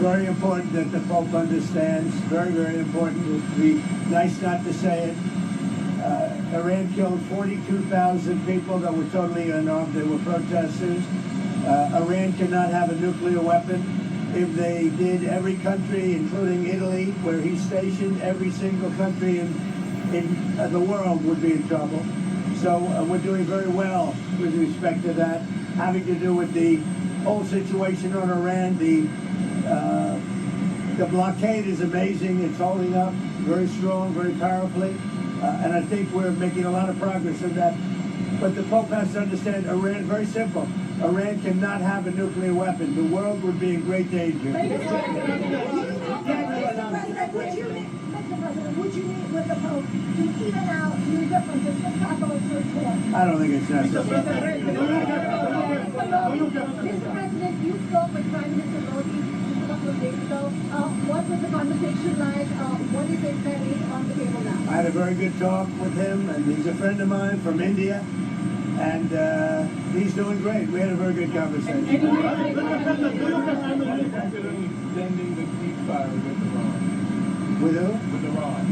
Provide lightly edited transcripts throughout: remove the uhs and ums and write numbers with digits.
very important that the Pope understands. Very, very important. It would be nice not to say it. Iran killed 42,000 people that were totally unarmed. They were protesters. Iran cannot have a nuclear weapon. If they did, every country, including Italy, where he's stationed, every single country in the world would be in trouble. So we're doing very well with respect to that, having to do with the whole situation on Iran. The blockade is amazing. It's holding up very strong, very powerfully. And I think we're making a lot of progress in that. But the Pope has to understand Iran, very simple. Iran cannot have a nuclear weapon. The world would be in great danger. Mr. President, would you meet with the Pope to even out your differences with Catholic Church there? I don't think it's necessary. Mr. President, you spoke with Prime Minister Modi just a couple of days ago. What was the conversation like? What is it that is on the table now? I had a very good talk with him, and he's a friend of mine from India, and he's doing great. We had a very good conversation. Extending the ceasefire with Iran. With who? With Iran.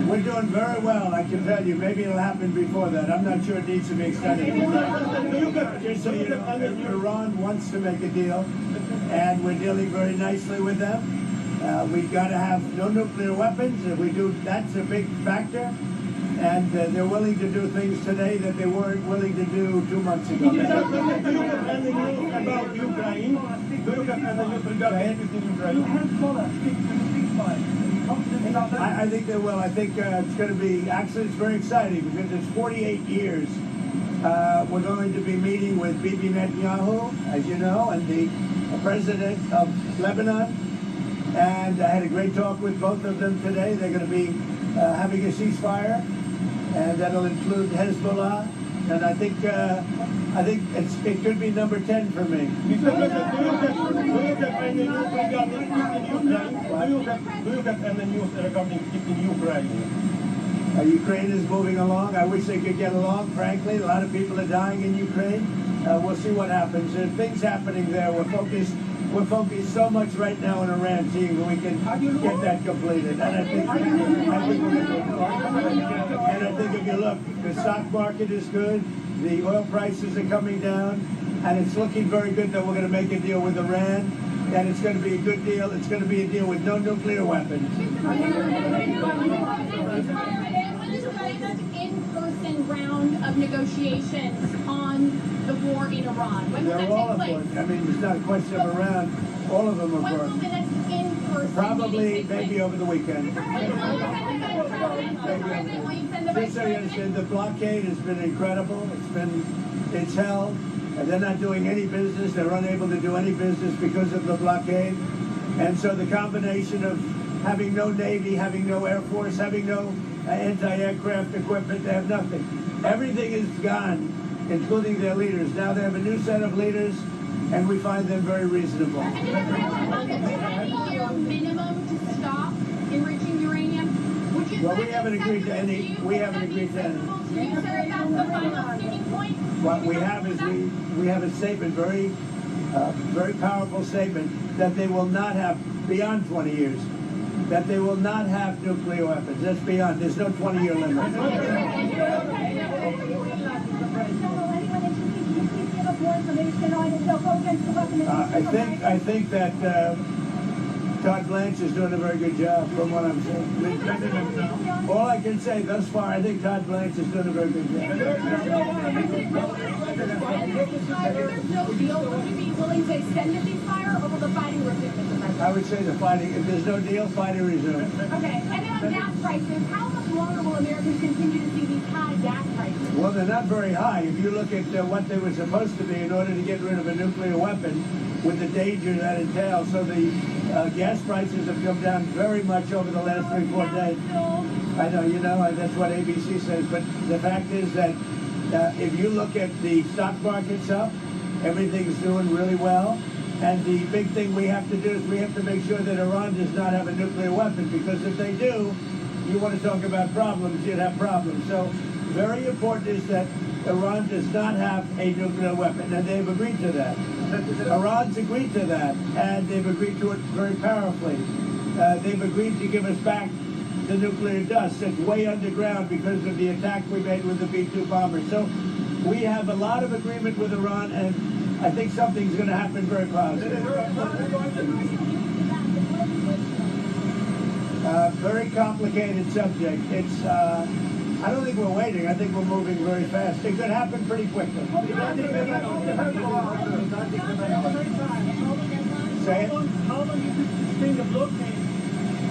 We're doing very well, I can tell you. Maybe it'll happen before that. I'm not sure it needs to be extended. Just so you know, Iran wants to make a deal, and we're dealing very nicely with them. We've got to have no nuclear weapons. If we do, that's a big factor. And they're willing to do things today that they weren't willing to do 2 months ago. Do you have any news about Ukraine? Do you have any news regarding Ukraine? I think they will. I think it's going to be, actually it's very exciting because it's 48 years. We're going to be meeting with Bibi Netanyahu, as you know, and the president of Lebanon. And I had a great talk with both of them today. They're going to be having a ceasefire, and that'll include Hezbollah. And I think it could be number 10 for me. Mr. President, do you have any news regarding Ukraine? Do you have any news regarding Ukraine? Ukraine is moving along. I wish they could get along, frankly. A lot of people are dying in Ukraine. We'll see what happens. There are things happening there. We're focused so much right now in Iran, seeing if we can get that completed. And I think if you look, the stock market is good. The oil prices are coming down, and it's looking very good that we're going to make a deal with Iran, and it's going to be a good deal. It's going to be a deal with no nuclear weapons. In-person round of negotiations on the war in Iran. When will They're that all take place? important. I mean, it's not a question of around. All of them are When will important. the next in-person Probably, meeting take maybe place? over the weekend. Will you send the Just vice so you president? understand, the blockade has been incredible. It's held, and they're not doing any business. They're unable to do any business because of the blockade. And so the combination of having no Navy, having no Air Force, having no anti-aircraft equipment, they have nothing. Everything is gone, including their leaders. Now they have a new set of leaders, and we find them very reasonable. And is there a 20-year minimum to stop enriching uranium? Would you Well, we let haven't it agreed to any. acceptable We you? haven't Would that be agreed to any. acceptable to you, sir, if that's the final sticking point? What we have is we have a statement, very powerful statement, that they will not have beyond 20 years. That they will not have nuclear weapons. That's beyond. There's no 20-year limit. I think that Todd Blanche is doing a very good job, from what I'm saying. All I can say thus far, I think Todd Blanche is doing a very good job. If there's no deal, would you be willing to extend the ceasefire, or will the fighting resume, Mr. President? I would say the fighting. If there's no deal, fighting resumes. Okay, and then on gas prices, how much longer will Americans continue to see these high gas prices? Well, they're not very high. If you look at what they were supposed to be in order to get rid of a nuclear weapon, with the danger that entails. So the gas prices have come down very much over the last 3-4 days. I know, that's what ABC says. But the fact is that if you look at the stock market's up, everything's doing really well. And the big thing we have to do is we have to make sure that Iran does not have a nuclear weapon, because if they do, you want to talk about problems, you'd have problems. So very important is that Iran does not have a nuclear weapon, and they've agreed to that. Iran's agreed to that, and they've agreed to it very powerfully. They've agreed to give us back the nuclear dust that's way underground because of the attack we made with the B-2 bomber. So we have a lot of agreement with Iran, and I think something's going to happen very positive. Very complicated subject. It's, I don't think we're waiting. I think we're moving very fast. It could happen pretty quickly. Say it. How long you could sustain the blockade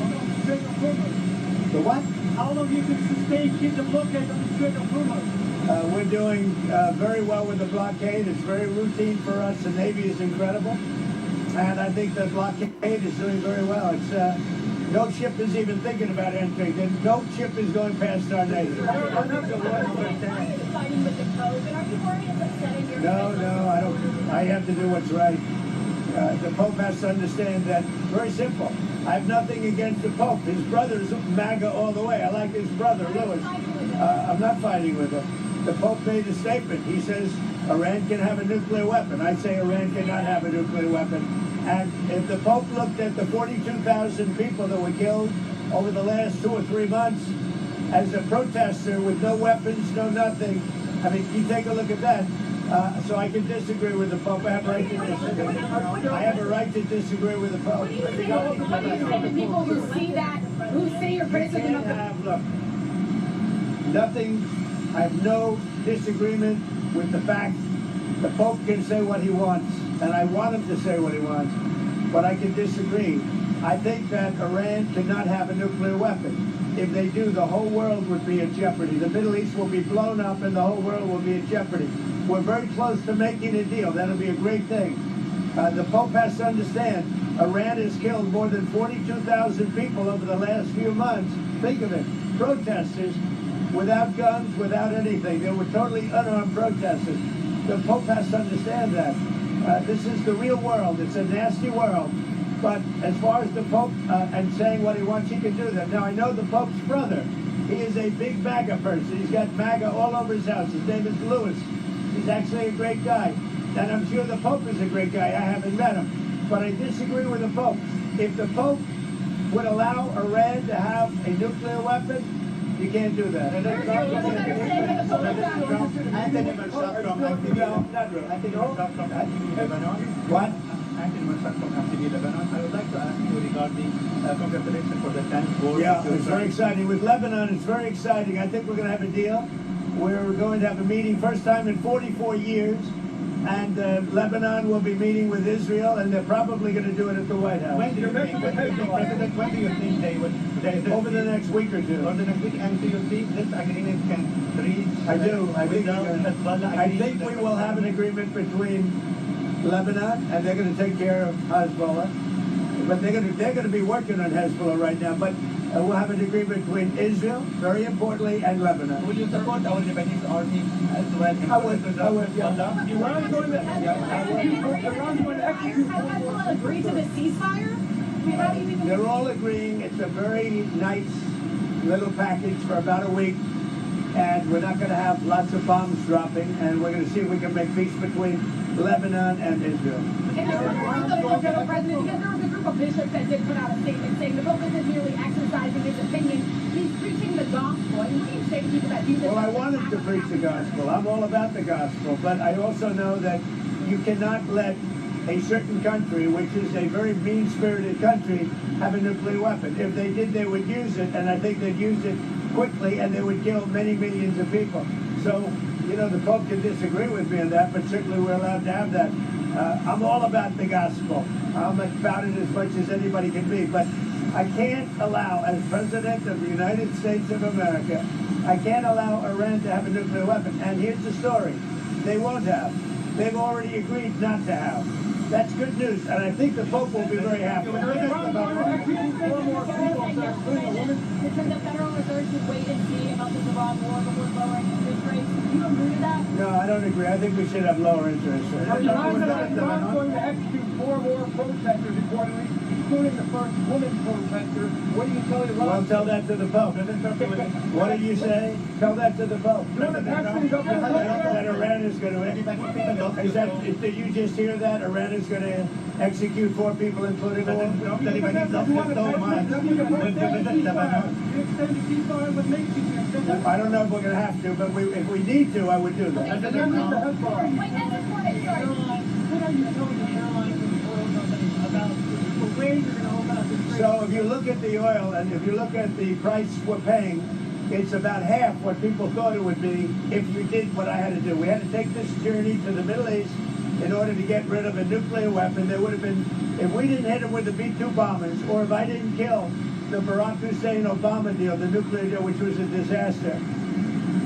on the Strait of Hormuz? The what? How long you could sustain, keep the blockade on the Strait of Hormuz? We're doing very well with the blockade. It's very routine for us. The Navy is incredible. And I think the blockade is doing very well. It's no ship is even thinking about entering. No ship is going past our Navy. Fighting with the Pope, and are you worried it's upsetting your No, I don't. I have to do what's right. The Pope has to understand that. Very simple. I have nothing against the Pope. His brother's MAGA all the way. I like his brother, Louis. I'm not fighting with him. The Pope made a statement. He says Iran can have a nuclear weapon. I say Iran cannot have a nuclear weapon. And if the Pope looked at the 42,000 people that were killed over the last 2 or 3 months as a protester with no weapons, no nothing, I mean, you take a look at that. So I can disagree with the Pope. I have a right to disagree. I have a right to disagree with the Pope. What do you say to people who see that, who see your criticism of the Look, nothing, I have no disagreement with the fact the Pope can say what he wants, and I want him to say what he wants, but I can disagree. I think that Iran cannot have a nuclear weapon. If they do, the whole world would be in jeopardy. The Middle East will be blown up and the whole world will be in jeopardy. We're very close to making a deal. That'll be a great thing. The Pope has to understand, Iran has killed more than 42,000 people over the last few months. Think of it, protesters without guns, without anything. They were totally unarmed protesters. The Pope has to understand that. This is the real world. It's a nasty world. But as far as the Pope and saying what he wants, he can do that. Now, I know the Pope's brother. He is a big MAGA person. He's got MAGA all over his house. His name is Louis. He's actually a great guy. And I'm sure the Pope is a great guy. I haven't met him. But I disagree with the Pope. If the Pope would allow Iran to have a nuclear weapon, you can't do that. And that's not Anthony Mershak from Lebanon. What? Anthony Mershak from MTV Lebanon. I would like to ask you regarding congratulations for the 10th war. Yeah, it's very exciting. With Lebanon, it's very exciting. I think we're going to have a deal. We're going to have a meeting, first time in 44 years. And Lebanon will be meeting with Israel, and they're probably going to do it at the White House. When do you think, President, when do you think they would? Over the next week or two. Over the next week, and do you think this agreement can reach? I do. I think we will have an agreement between Lebanon, and they're going to take care of Hezbollah. But they're going to be working on Hezbollah right now. But we'll have an agreement between Israel, very importantly, and Lebanon. Will you support our Lebanese army as well? I would, yeah. Iran's going to execute. Has Hezbollah agreed to the ceasefire? I mean, how do you even... They're all agreeing. It's a very nice little package for about a week. And we're not going to have lots of bombs dropping. And we're going to see if we can make peace between Lebanon and Israel. And the Pope, President, because there was a group of bishops that did put out a statement saying the Pope isn't merely exercising his opinion, he's preaching the gospel. And what do you say to people that do this? Well, I want him to preach the gospel. I'm all about the gospel. But I also know that you cannot let a certain country, which is a very mean-spirited country, have a nuclear weapon. If they did, they would use it, and I think they'd use it quickly, and they would kill many millions of people. So, you know, the Pope can disagree with me on that, but certainly we're allowed to have that. I'm all about the gospel. I'm about it as much as anybody can be, but I can't allow, as President of the United States of America, I can't allow Iran to have a nuclear weapon. And here's the story. They won't have. They've already agreed not to have. That's good news, and I think the Pope will be very happy. The Federal Reserve should wait and see about this Iran war before lowering interest rates. Do you agree with that? No, I don't agree. I think we should have lower interest rates. Iran's going to execute 4 more protesters, reportedly. including the first woman protester. What do you tell Iran? Well, tell that to the Pope. What did you say? Tell that to the Pope. You want to pass things up to the That Iran is going to. Is that? Did you just hear that? Iran is going to execute 4 people, including war. You extend the ceasefire with make you I don't know if we're going to have to, but if we need to, I would do that. Wait, that's important. Sorry. What are you telling the airlines and the oil companies about the way you're going to open up the trade? So if you look at the oil and if you look at the price we're paying, it's about half what people thought it would be if you did what I had to do. We had to take this journey to the Middle East in order to get rid of a nuclear weapon. There would have been, if we didn't hit them with the B-2 bombers, or if I didn't kill the Barack Hussein-Obama deal, the nuclear deal, which was a disaster,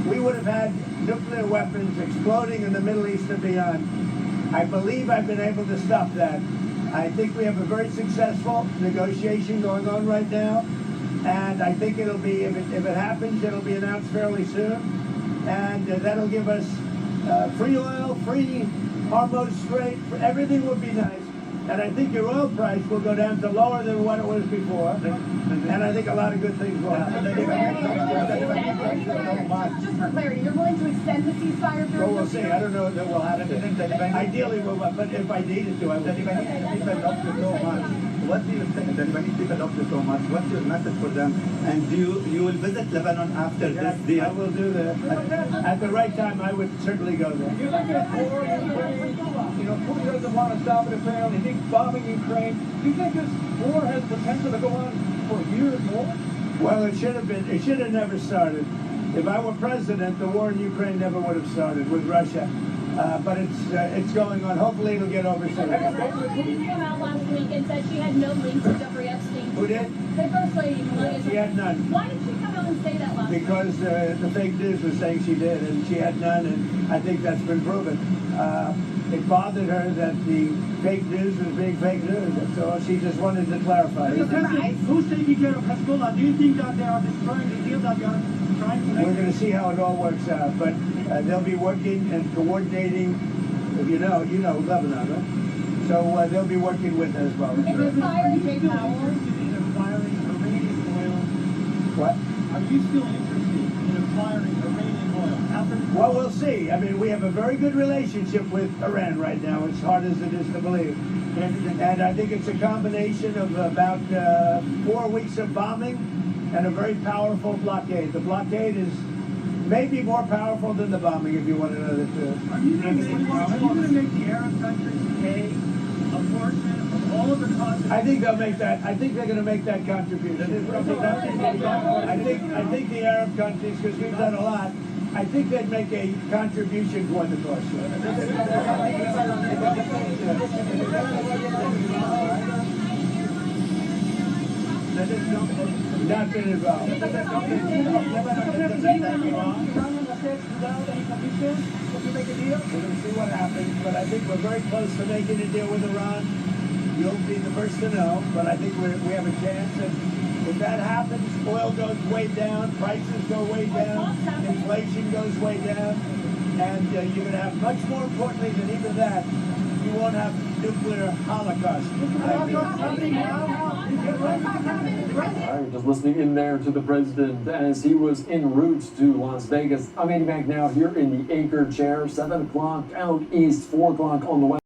we would have had nuclear weapons exploding in the Middle East and beyond. I believe I've been able to stop that. I think we have a very successful negotiation going on right now, and I think it'll be, if it happens, it'll be announced fairly soon, and that'll give us free oil, free Hormuz Strait, everything will be nice. And I think your oil price will go down to lower than what it was before. And I think a lot of good things will happen. Just for clarity, you're willing to extend the ceasefire Well, during we'll see. I don't know that will happen. Ideally, we'll, but if I needed to, I would. The Lebanese people love you so much. What do you think? The Lebanese people love you so much. What's your message for them? And you will visit Lebanon after this I deal? will do that. At the right time, I would certainly go there. You look at war in Ukraine, you know, Putin doesn't want to stop it apparently. He thinks bombing Ukraine. Do you think this war has potential to go on for years more? Well, it should have been. It should have never started. If I were president, the war in Ukraine never would have started with Russia. But it's going on. Hopefully, it'll get over soon. The First Lady came out last week and said she had no links to Jeffrey Epstein. Who did? The First Lady, Melania. She had none. Why did she come out and say that last week? Because the fake news was saying she did, and she had none, and I think that's been proven. It bothered her that the fake news was being fake news, and so she just wanted to clarify. Mr. President, who's taking care of Hezbollah? Do you think that they are destroying the deal that you are trying to make? We're going to see how it all works out, but they'll be working and coordinating. You know Lebanon, right? So they'll be working with Hezbollah. If it's firing Jay Still Powell, interested in acquiring Iranian oil? What? Are you still interested in acquiring Iranian oil? After the Well, we'll see. I mean, we have a very good relationship with Iran right now, as hard as it is to believe. And I think it's a combination of about 4 weeks of bombing and a very powerful blockade. The blockade is maybe more powerful than the bombing, if you want to know the truth. Are you going to make the Arab countries pay a portion of all of the costs? I think they'll make that. I think they're going to make that contribution. I think the Arab countries, because we've done a lot, I think they'd make a contribution toward the cost. Not been involved. We're going to see what happens, but I think we're very close to making a deal with Iran. You'll be the first to know, but I think we have a chance. And if that happens, oil goes way down, prices go way down, inflation goes way down, and you're going to have, much more importantly than even that, you won't have nuclear holocaust. All right, just listening in there to the president as he was en route to Las Vegas. I'm Andy Mack now here in the anchor chair, 7 o'clock out east, 4 o'clock on the west.